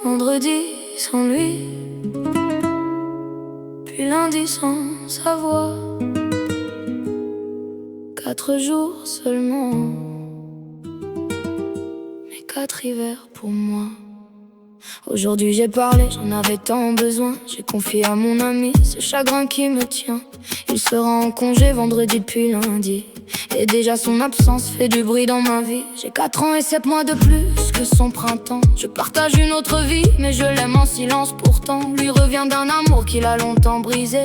Vendredi sans lui, puis lundi sans sa voix. 4 jours seulement, mais 4 hivers pour moi. Aujourd'hui j'ai parlé, j'en avais tant besoin. J'ai confié à mon ami ce chagrin qui me tient. Il sera en congé vendredi depuis lundi, et déjà son absence fait du bruit dans ma vie. J'ai 4 ans et 7 mois de plus que son printemps. Je partage une autre vie, mais je l'aime en silence pourtant. Lui revient d'un amour qu'il a longtemps brisé,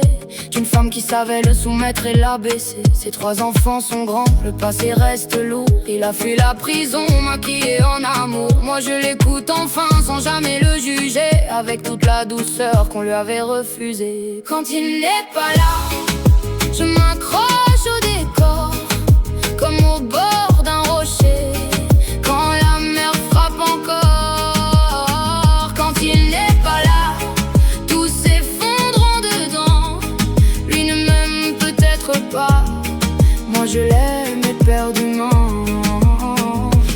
d'une femme qui savait le soumettre et l'abaisser. Ses 3 enfants sont grands, le passé reste lourd. Il a fui la prison, maquillé en amour. Moi je l'écoute enfin, sans jamais le juger, avec toute la douceur qu'on lui avait refusée. Quand il n'est pas là, je m'accroche au décor, comme au bord d'un rocher, quand la mer frappe encore. Quand il n'est pas là, tout s'effondre en dedans. Lui ne m'aime peut-être pas, moi je l'aime éperdument.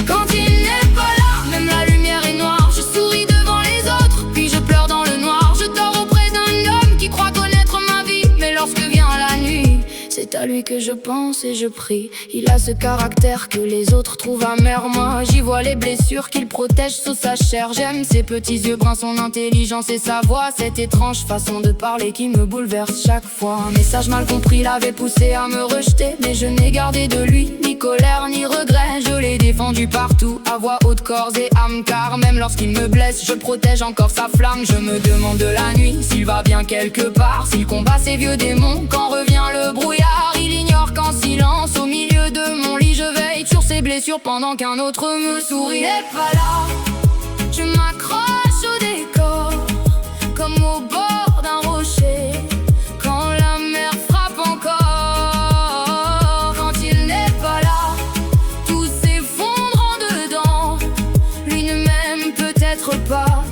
Quand il n'est pas là, même la lumière est noire. Je souris devant les autres, puis je pleure dans le noir. Je dors auprès d'un homme qui croit connaître ma vie, mais lorsque vient la nuit, c'est à lui que je pense et je prie. Il a ce caractère que les autres trouvent amer. Moi j'y vois les blessures qu'il protège sous sa chair. J'aime ses petits yeux bruns, son intelligence et sa voix. Cette étrange façon de parler qui me bouleverse chaque fois. Un message mal compris l'avait poussé à me rejeter, mais je n'ai gardé de lui ni colère ni regret. Je l'ai défendu partout, à voix haute, corps et âme, car même lorsqu'il me blesse, je protège encore sa flamme. Je me demande de la nuit s'il va bien quelque part, s'il combat ses vieux démons quand revient le brouillard. Il ignore qu'en silence, au milieu de mon lit, je veille sur ses blessures pendant qu'un autre me sourit. Il n'est pas là, je m'accroche au décor, comme au bord d'un rocher, quand la mer frappe encore. Quand il n'est pas là, tout s'effondre en dedans. Lui ne m'aime peut-être pas,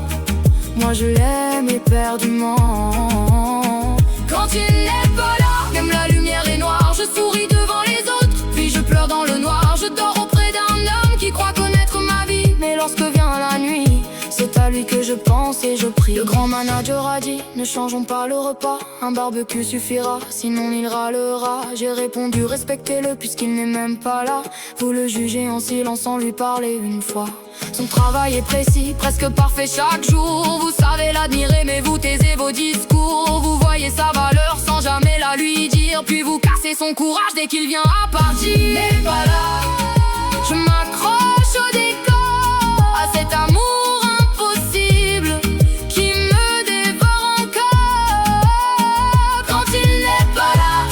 moi je l'aime éperdument. Quand il n'est pas là, même la lumière est noire. Je souris devant les autres, puis je pleure dans le noir. Je dors auprès d'un homme qui croit connaître ma vie, mais lorsque vient la nuit, c'est à lui que je pense et je prie. Le grand manager a dit, ne changeons pas le repas, un barbecue suffira, sinon il râlera. J'ai répondu, respectez-le puisqu'il n'est même pas là. Vous le jugez en silence sans lui parler une fois. Son travail est précis, presque parfait chaque jour. Vous savez l'admirer mais vous taisez vos discours. Vous voyez sa valeur sans jamais la lui dire, puis vous cassez son courage dès qu'il vient à partir. Il n'est pas là, je m'accroche au décor, à cet amour impossible qui me dévore encore. Quand il n'est pas là,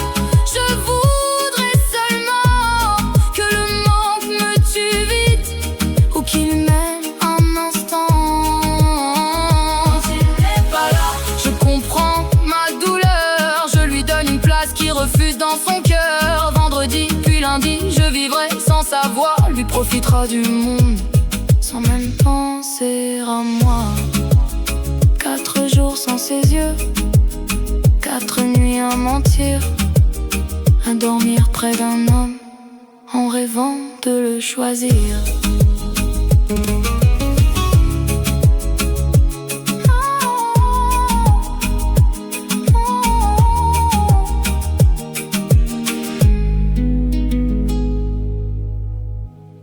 je voudrais seulement que le manque me tue vite, ou qu'il m'aime un instant. Quand il n'est pas là, je comprends ma douleur, je lui donne une place qu'il refuse dans son cœur. Vendredi puis lundi, je vivrai sans savoir. Lui profitera du monde sans même penser à moi. 4 jours sans ses yeux, 4 nuits à mentir, à dormir près d'un homme en rêvant de le choisir.